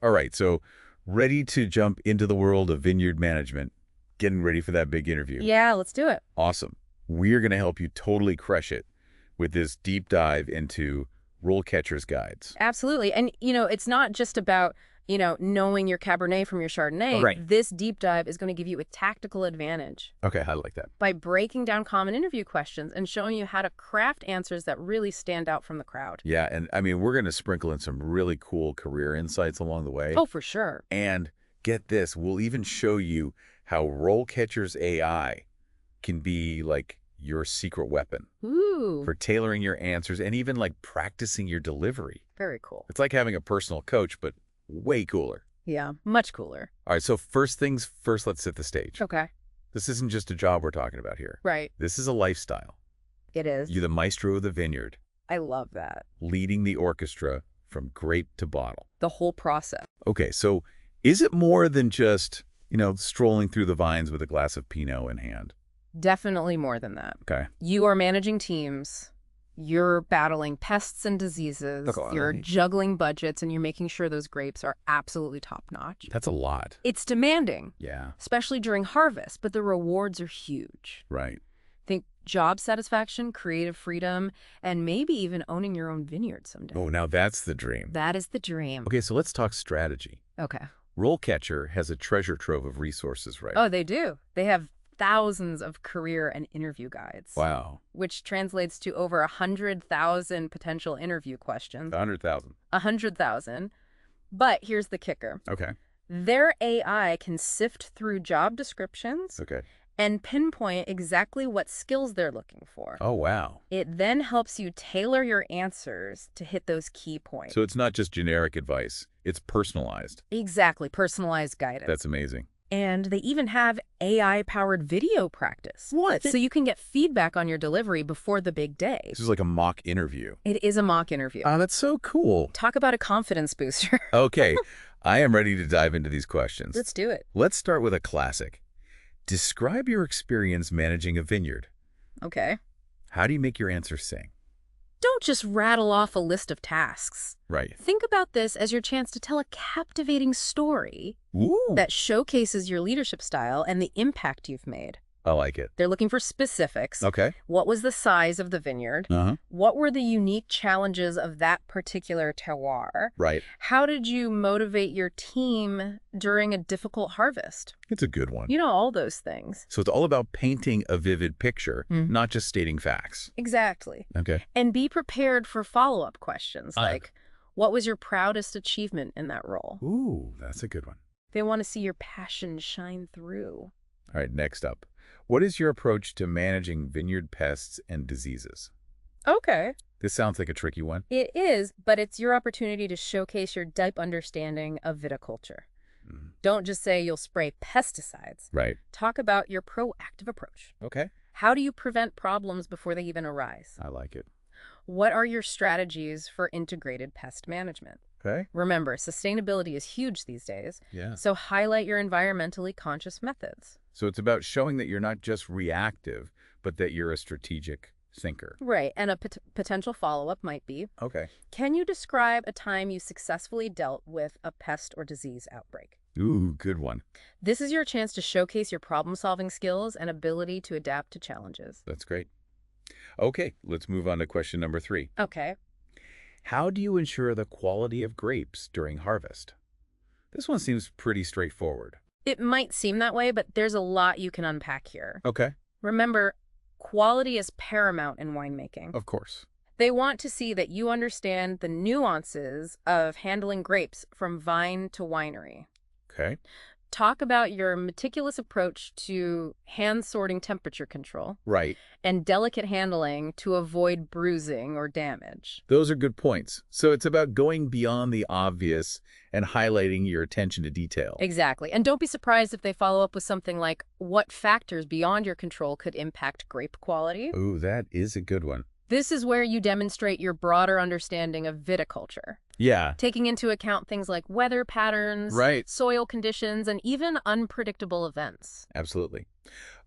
All right, so ready to jump into the world of vineyard management, getting ready for that big interview. Yeah, let's do it. Awesome. We're going to help you totally crush it with this deep dive into RoleCatcher's guides. Absolutely. And, it's not just about, knowing your Cabernet from your Chardonnay. Right. This deep dive is going to give you a tactical advantage Okay, I like that. by breaking down common interview questions and showing you how to craft answers that really stand out from the crowd. Yeah, and I mean, we're going to sprinkle in some really cool career insights along the way. Oh, for sure. And get this, we'll even show you how RoleCatcher's AI can be like your secret weapon Ooh, for tailoring your answers and even like practicing your delivery. very cool. It's like having a personal coach, but way cooler. Yeah, much cooler. All right, so first things first, let's set the stage. Okay, This isn't just a job we're talking about here. right. This is a lifestyle. It is. You're the maestro of the vineyard, I love that. leading the orchestra from grape to bottle. The whole process. Okay, so is it more than just, strolling through the vines with a glass of Pinot in hand? Definitely more than that. Okay. You are managing teams. You're battling pests and diseases. Okay. You're juggling budgets, and you're making sure those grapes are absolutely top-notch. That's a lot. It's demanding, Yeah, especially during harvest, but the rewards are huge. right. Think job satisfaction, creative freedom, and maybe even owning your own vineyard someday. Oh, now that's the dream. That is the dream. Okay, so let's talk strategy. Okay. RoleCatcher has a treasure trove of resources, right? Oh, they do. They have thousands of career and interview guides. Wow. Which translates to over 100,000 potential interview questions. 100,000. 100,000. But here's the kicker. Okay. Their AI can sift through job descriptions Okay. and pinpoint exactly what skills they're looking for. Oh, wow. It then helps you tailor your answers to hit those key points. So it's not just generic advice. It's personalized. Exactly, personalized guidance. That's amazing. And they even have AI-powered video practice. What? So you can get feedback on your delivery before the big day. This is like a mock interview. It is a mock interview. That's so cool. Talk about a confidence booster. Okay, I am ready to dive into these questions. Let's do it. Let's start with a classic. Describe your experience managing a vineyard. Okay. How do you make your answer sing? Don't just rattle off a list of tasks. Right. Think about this as your chance to tell a captivating story Ooh. that showcases your leadership style and the impact you've made. I like it. They're looking for specifics. Okay. What was the size of the vineyard? Uh-huh. What were the unique challenges of that particular terroir? Right. How did you motivate your team during a difficult harvest? It's a good one. All those things. So it's all about painting a vivid picture, Mhm. not just stating facts. Exactly. Okay. And be prepared for follow-up questions I- like, what was your proudest achievement in that role? Ooh, that's a good one. They want to see your passion shine through. All right, next up. What is your approach to managing vineyard pests and diseases? Okay. This sounds like a tricky one. It is, but it's your opportunity to showcase your deep understanding of viticulture. Mm. Don't just say you'll spray pesticides. Right. Talk about your proactive approach. Okay. How do you prevent problems before they even arise? I like it. What are your strategies for integrated pest management? Okay. Remember, sustainability is huge these days, Yeah. so highlight your environmentally conscious methods. So it's about showing that you're not just reactive, but that you're a strategic thinker. Right, and a potential follow-up might be, Okay. can you describe a time you successfully dealt with a pest or disease outbreak? Ooh, good one. This is your chance to showcase your problem-solving skills and ability to adapt to challenges. That's great. Okay, let's move on to question number 3. Okay. How do you ensure the quality of grapes during harvest? This one seems pretty straightforward. It might seem that way, but there's a lot you can unpack here. Okay. Remember, quality is paramount in winemaking. Of course. They want to see that you understand the nuances of handling grapes from vine to winery. Okay. Talk about your meticulous approach to hand sorting temperature control Right. and delicate handling to avoid bruising or damage. Those are good points. So it's about going beyond the obvious and highlighting your attention to detail. Exactly. And don't be surprised if they follow up with something like, what factors beyond your control could impact grape quality? Ooh, that is a good one. This is where you demonstrate your broader understanding of viticulture, Yeah. taking into account things like weather patterns, Right. soil conditions, and even unpredictable events. Absolutely.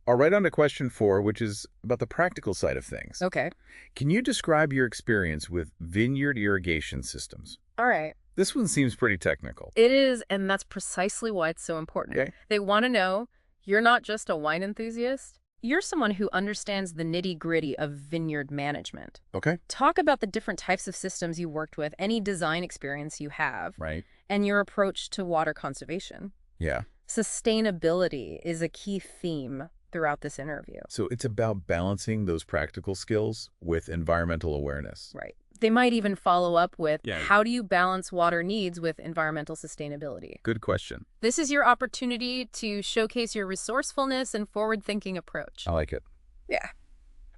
All right, on to question 4, which is about the practical side of things. Okay. Can you describe your experience with vineyard irrigation systems? All right. This one seems pretty technical. It is, and that's precisely why it's so important. Okay. They want to know you're not just a wine enthusiast. You're someone who understands the nitty-gritty of vineyard management. Okay. Talk about the different types of systems you worked with, any design experience you have, Right. and your approach to water conservation. Yeah. Sustainability is a key theme throughout this interview. So it's about balancing those practical skills with environmental awareness. Right. They might even follow up with, Yeah. how do you balance water needs with environmental sustainability? Good question. This is your opportunity to showcase your resourcefulness and forward-thinking approach. I like it. Yeah.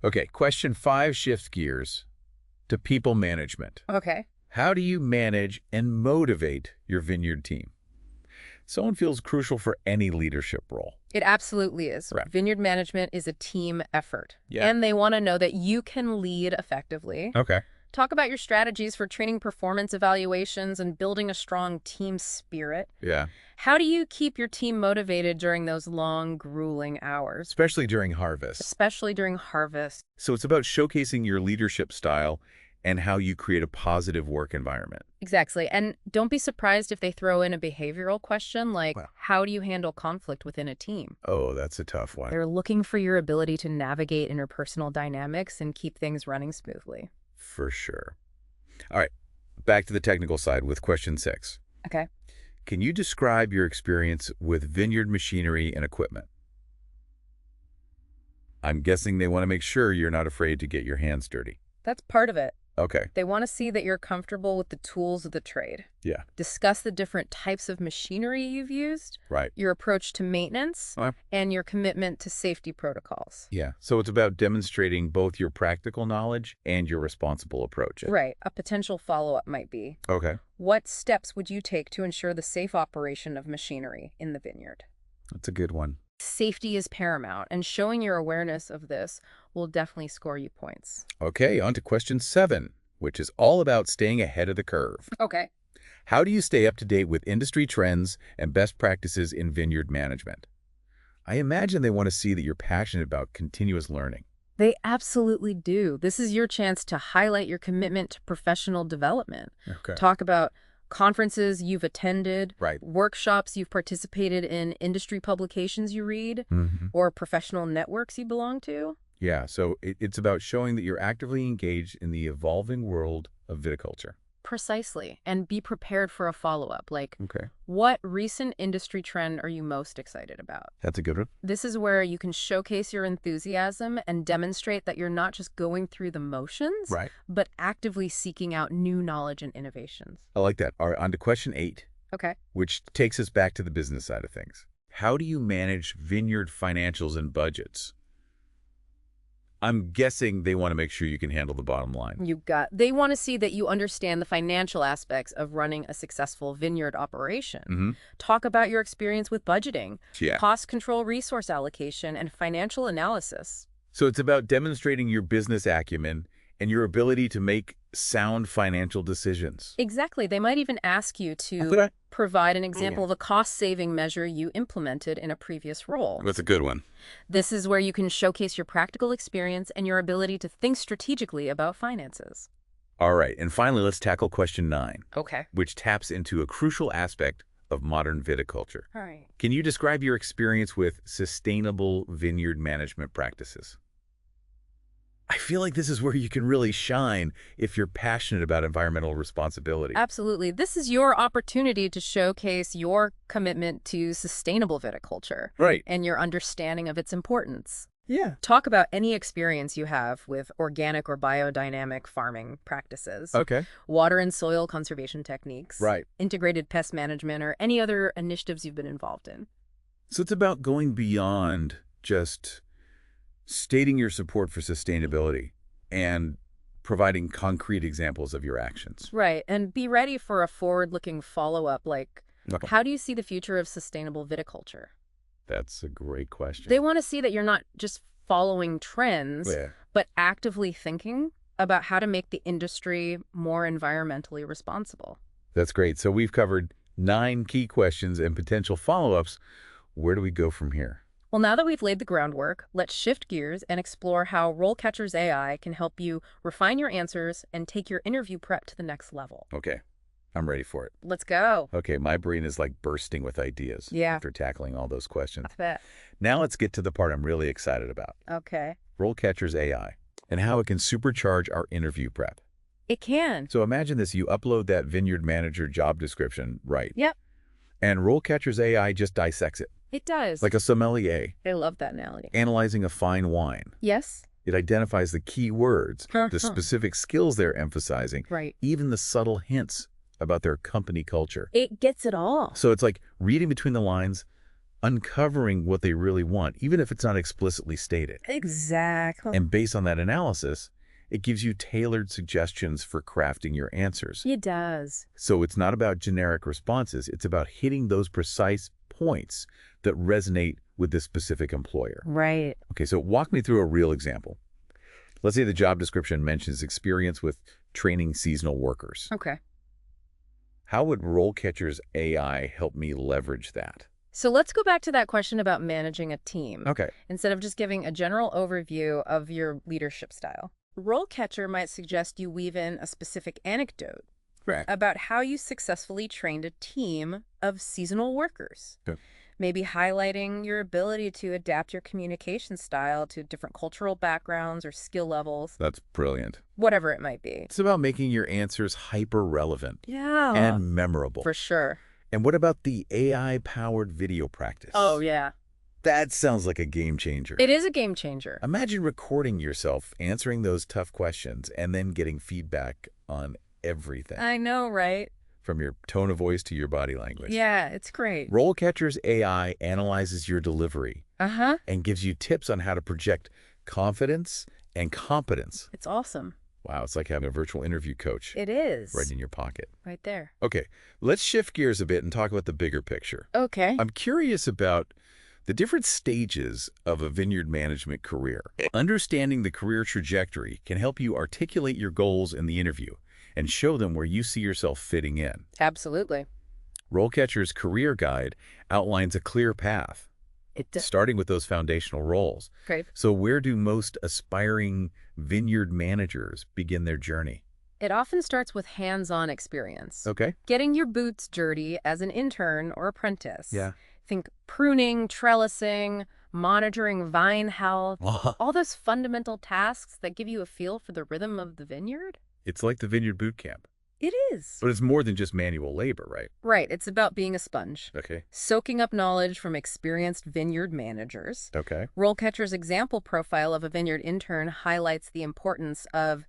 Okay, question 5 shifts gears to people management. Okay. How do you manage and motivate your vineyard team? Someone feels crucial for any leadership role. It absolutely is. Right. Vineyard management is a team effort. Yeah. And they want to know that you can lead effectively. Okay. Talk about your strategies for training performance evaluations and building a strong team spirit. Yeah. How do you keep your team motivated during those long, grueling hours, Especially during harvest. especially during harvest? So it's about showcasing your leadership style and how you create a positive work environment. Exactly. And don't be surprised if they throw in a behavioral question like, Wow. how do you handle conflict within a team? Oh, that's a tough one. They're looking for your ability to navigate interpersonal dynamics and keep things running smoothly. For sure. All right, back to the technical side with question 6. Okay. Can you describe your experience with vineyard machinery and equipment? I'm guessing they want to make sure you're not afraid to get your hands dirty. That's part of it. Okay. They want to see that you're comfortable with the tools of the trade. Yeah. Discuss the different types of machinery you've used, Right. your approach to maintenance, Okay. and your commitment to safety protocols. Yeah. So it's about demonstrating both your practical knowledge and your responsible approach. Right. A potential follow-up might be, Okay. what steps would you take to ensure the safe operation of machinery in the vineyard? That's a good one. Safety is paramount, and showing your awareness of this will definitely score you points. Okay, on to question 7, which is all about staying ahead of the curve. Okay. How do you stay up to date with industry trends and best practices in vineyard management? I imagine they want to see that you're passionate about continuous learning. They absolutely do. This is your chance to highlight your commitment to professional development. Okay. Talk about conferences you've attended, Right. workshops you've participated in, industry publications you read, or professional networks you belong to. Yeah, so it's about showing that you're actively engaged in the evolving world of viticulture. Precisely. And be prepared for a follow-up. Like, Okay. what recent industry trend are you most excited about? That's a good one. This is where you can showcase your enthusiasm and demonstrate that you're not just going through the motions, Right. but actively seeking out new knowledge and innovations. I like that. All right, on to question 8, Okay. which takes us back to the business side of things. How do you manage vineyard financials and budgets? I'm guessing they want to make sure you can handle the bottom line. They want to see that you understand the financial aspects of running a successful vineyard operation. Talk about your experience with budgeting, Yeah. cost control, resource allocation, and financial analysis. So it's about demonstrating your business acumen and your ability to make sound financial decisions. Exactly. They might even ask you to provide an example of a cost-saving measure you implemented in a previous role. That's a good one. This is where you can showcase your practical experience and your ability to think strategically about finances. All right, and finally, let's tackle question 9, Okay. which taps into a crucial aspect of modern viticulture. All right. Can you describe your experience with sustainable vineyard management practices? I feel like this is where you can really shine if you're passionate about environmental responsibility. Absolutely. This is your opportunity to showcase your commitment to sustainable viticulture Right. and your understanding of its importance. Yeah. Talk about any experience you have with organic or biodynamic farming practices, Okay. water and soil conservation techniques, Right. integrated pest management, or any other initiatives you've been involved in. So it's about going beyond just stating your support for sustainability and providing concrete examples of your actions. Right. And be ready for a forward-looking follow-up like, Okay. how do you see the future of sustainable viticulture? That's a great question. They want to see that you're not just following trends, Yeah. but actively thinking about how to make the industry more environmentally responsible. That's great. So we've covered 9 key questions and potential follow-ups. Where do we go from here? Well, now that we've laid the groundwork, let's shift gears and explore how RoleCatcher's AI can help you refine your answers and take your interview prep to the next level. Okay. I'm ready for it. Let's go. Okay, my brain is like bursting with ideas Yeah. after tackling all those questions. I bet. Now let's get to the part I'm really excited about. Okay. RoleCatcher's AI and how it can supercharge our interview prep. It can. So imagine this, you upload that Vineyard Manager job description, right? Yep. And RoleCatcher's AI just dissects it, It does. like a sommelier I love that analogy. analyzing a fine wine. Yes. It identifies the key words, the specific skills they're emphasizing, Right. even the subtle hints about their company culture. It gets it all. So it's like reading between the lines, uncovering what they really want, even if it's not explicitly stated. Exactly. And based on that analysis, it gives you tailored suggestions for crafting your answers. It does. So it's not about generic responses. It's about hitting those precise points that resonate with this specific employer. Right. Okay, so walk me through a real example. Let's say the job description mentions experience with training seasonal workers. Okay. How would RoleCatcher's AI help me leverage that? So let's go back to that question about managing a team. Okay. Instead of just giving a general overview of your leadership style. RoleCatcher might suggest you weave in a specific anecdote Right. about how you successfully trained a team of seasonal workers. Okay. Maybe highlighting your ability to adapt your communication style to different cultural backgrounds or skill levels, That's brilliant. whatever it might be. It's about making your answers hyper-relevant Yeah. and memorable. For sure. And what about the AI-powered video practice? Oh, yeah. That sounds like a game changer. It is a game changer. Imagine recording yourself answering those tough questions and then getting feedback on everything, I know, right? from your tone of voice to your body language. Yeah, it's great. RoleCatcher's AI analyzes your delivery Uh-huh. and gives you tips on how to project confidence and competence. It's awesome. Wow, it's like having a virtual interview coach It is. right in your pocket. Right there. Okay, let's shift gears a bit and talk about the bigger picture. Okay. I'm curious about the different stages of a vineyard management career. Understanding the career trajectory can help you articulate your goals in the interview and show them where you see yourself fitting in. Absolutely. RoleCatcher's career guide outlines a clear path, It does. starting with those foundational roles. Great. So where do most aspiring vineyard managers begin their journey? It often starts with hands-on experience. Okay. Getting your boots dirty as an intern or apprentice. Yeah. Think pruning, trellising, monitoring vine health, all those fundamental tasks that give you a feel for the rhythm of the vineyard. It's like the vineyard boot camp, It is. but it's more than just manual labor, right? Right. It's about being a sponge. Okay. Soaking up knowledge from experienced vineyard managers. Okay. RoleCatcher's example profile of a vineyard intern highlights the importance of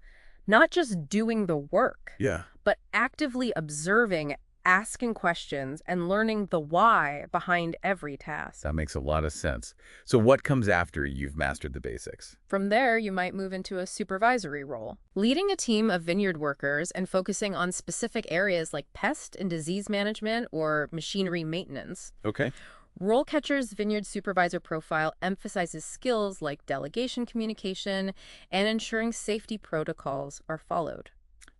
not just doing the work, Yeah. but actively observing, asking questions, and learning the why behind every task. That makes a lot of sense. So what comes after you've mastered the basics? From there, you might move into a supervisory role, leading a team of vineyard workers and focusing on specific areas like pest and disease management or machinery maintenance. Okay. RoleCatcher's vineyard supervisor profile emphasizes skills like delegation communication and ensuring safety protocols are followed.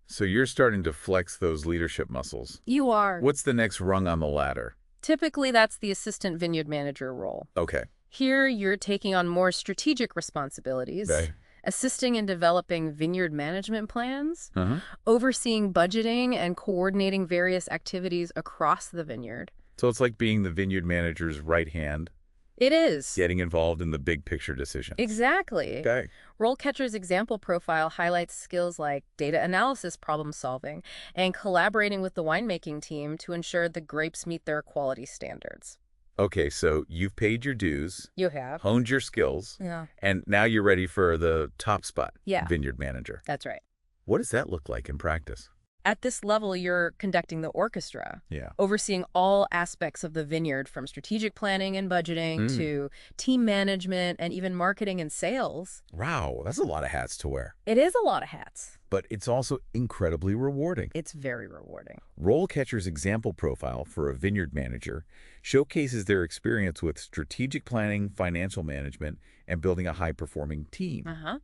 So you're starting to flex those leadership muscles. You are. What's the next rung on the ladder? Typically, that's the assistant vineyard manager role. Okay. Here, you're taking on more strategic responsibilities, Right. assisting in developing vineyard management plans, Uh-huh. overseeing budgeting, and coordinating various activities across the vineyard. So it's like being the vineyard manager's right hand, It is. getting involved in the big picture decisions. Exactly. Okay. RoleCatcher's example profile highlights skills like data analysis, problem solving, and collaborating with the winemaking team to ensure the grapes meet their quality standards. Okay, so you've paid your dues, You have. honed your skills, Yeah. and now you're ready for the top spot, Yeah. vineyard manager. That's right. What does that look like in practice? At this level, you're conducting the orchestra, Yeah. overseeing all aspects of the vineyard from strategic planning and budgeting to team management and even marketing and sales. Wow, that's a lot of hats to wear. It is a lot of hats. But it's also incredibly rewarding. It's very rewarding. RoleCatcher's example profile for a vineyard manager showcases their experience with strategic planning, financial management, and building a high-performing team. Uh-huh.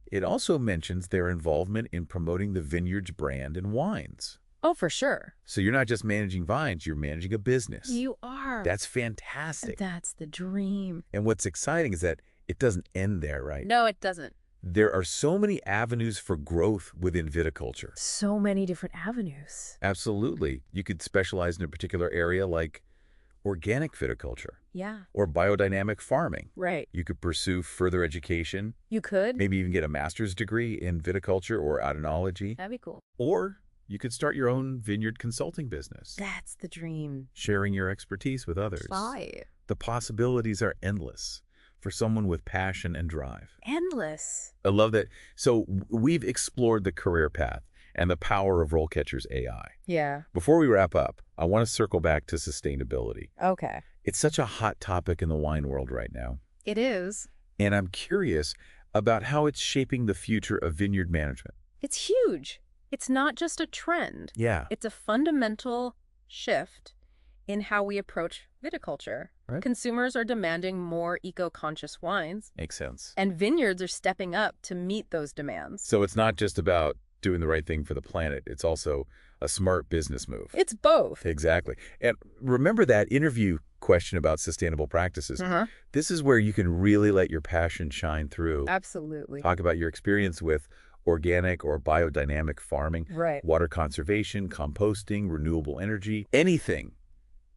It also mentions their involvement in promoting the vineyard's brand and wines. Oh, for sure. So you're not just managing vines, you're managing a business. You are. That's fantastic. That's the dream. And what's exciting is that it doesn't end there, right? No, it doesn't. There are so many avenues for growth within viticulture. So many different avenues. Absolutely. You could specialize in a particular area like organic viticulture Yeah. or biodynamic farming. Right. You could pursue further education, You could. maybe even get a master's degree in viticulture or oenology. That'd be cool. Or you could start your own vineyard consulting business, That's the dream. sharing your expertise with others. Bye. The possibilities are endless for someone with passion and drive. Endless. I love that. So we've explored the career path and the power of RoleCatcher's AI. Yeah. Before we wrap up, I want to circle back to sustainability. Okay. It's such a hot topic in the wine world right now. It is. And I'm curious about how it's shaping the future of vineyard management. It's huge. It's not just a trend. Yeah. It's a fundamental shift in how we approach viticulture. Right. Consumers are demanding more eco-conscious wines, Makes sense. and vineyards are stepping up to meet those demands. So it's not just about doing the right thing for the planet. It's also a smart business move. It's both. Exactly. And remember that interview question about sustainable practices. This is where you can really let your passion shine through. Absolutely. Talk about your experience with organic or biodynamic farming, Right. water conservation, composting, renewable energy, anything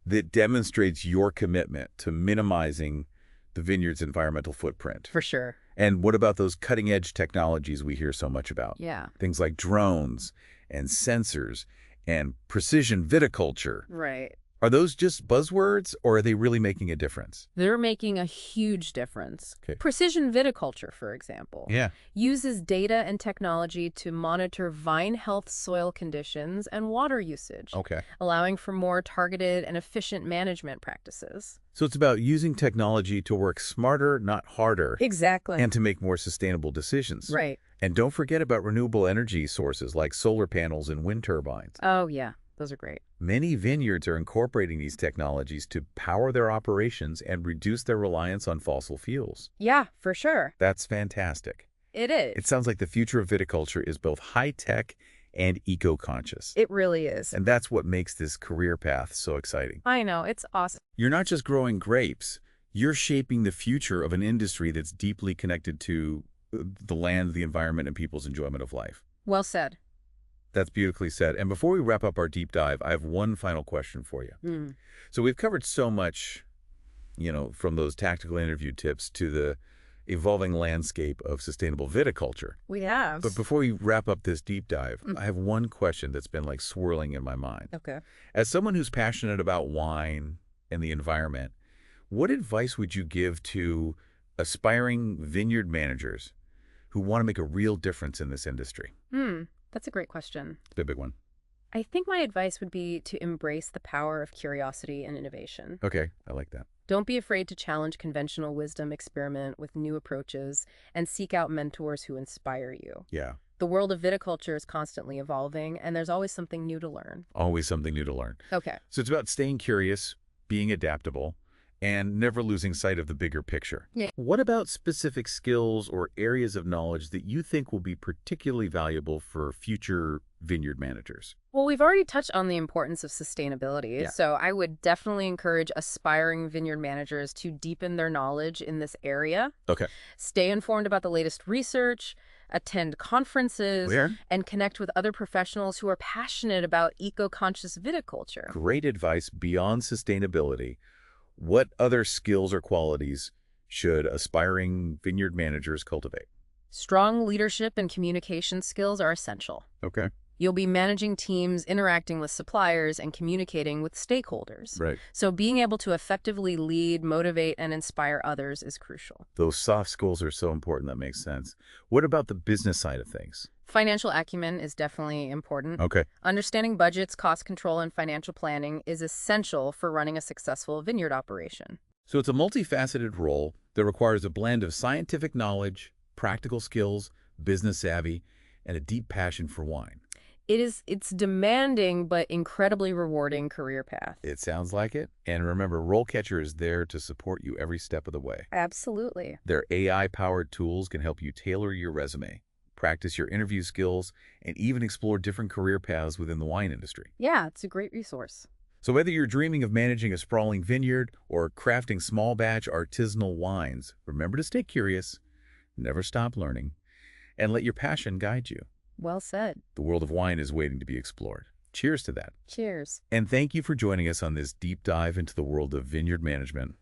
that demonstrates your commitment to minimizing the vineyard's environmental footprint. For sure. And what about those cutting-edge technologies we hear so much about? Yeah. Things like drones and sensors and precision viticulture. Right. Are those just buzzwords, or are they really making a difference? They're making a huge difference. Okay. Precision viticulture, for example, Yeah. uses data and technology to monitor vine health, soil conditions, and water usage, Okay. allowing for more targeted and efficient management practices. So it's about using technology to work smarter, not harder, Exactly. and to make more sustainable decisions. Right. And don't forget about renewable energy sources like solar panels and wind turbines. Oh, yeah. Those are great. Many vineyards are incorporating these technologies to power their operations and reduce their reliance on fossil fuels. Yeah, for sure. That's fantastic. It is. It sounds like the future of viticulture is both high-tech and eco-conscious. It really is. And that's what makes this career path so exciting. I know. It's awesome. You're not just growing grapes, you're shaping the future of an industry that's deeply connected to the land, the environment, and people's enjoyment of life. Well said. That's beautifully said. And before we wrap up our deep dive, I have one final question for you. So we've covered so much, from those tactical interview tips to the evolving landscape of sustainable viticulture. We have. But before we wrap up this deep dive, I have one question that's been like swirling in my mind. Okay. As someone who's passionate about wine and the environment, what advice would you give to aspiring vineyard managers who want to make a real difference in this industry? That's a great question. It's a big one. I think my advice would be to embrace the power of curiosity and innovation. Okay, I like that. Don't be afraid to challenge conventional wisdom, experiment with new approaches, and seek out mentors who inspire you. Yeah, The world of viticulture is constantly evolving, and there's always something new to learn. always something new to learn. Okay. So it's about staying curious, being adaptable, and never losing sight of the bigger picture. Yeah. What about specific skills or areas of knowledge that you think will be particularly valuable for future vineyard managers? Well, we've already touched on the importance of sustainability, Yeah. so I would definitely encourage aspiring vineyard managers to deepen their knowledge in this area. Okay. Stay informed about the latest research, attend conferences, Where? and connect with other professionals who are passionate about eco-conscious viticulture. Great advice beyond sustainability. What other skills or qualities should aspiring vineyard managers cultivate? Strong leadership and communication skills are essential. Okay. You'll be managing teams, interacting with suppliers, and communicating with stakeholders. Right. So being able to effectively lead, motivate, and inspire others is crucial. Those soft skills are so important. That makes sense. What about the business side of things? Financial acumen is definitely important. Okay. Understanding budgets, cost control, and financial planning is essential for running a successful vineyard operation. So it's a multifaceted role that requires a blend of scientific knowledge, practical skills, business savvy, and a deep passion for wine. It's demanding but incredibly rewarding career path. It sounds like it. And remember, RoleCatcher is there to support you every step of the way. Absolutely. Their AI-powered tools can help you tailor your resume, practice your interview skills, and even explore different career paths within the wine industry. Yeah, it's a great resource. So whether you're dreaming of managing a sprawling vineyard or crafting small batch artisanal wines, remember to stay curious, never stop learning, and let your passion guide you. Well said. The world of wine is waiting to be explored. Cheers to that. Cheers. And thank you for joining us on this deep dive into the world of vineyard management.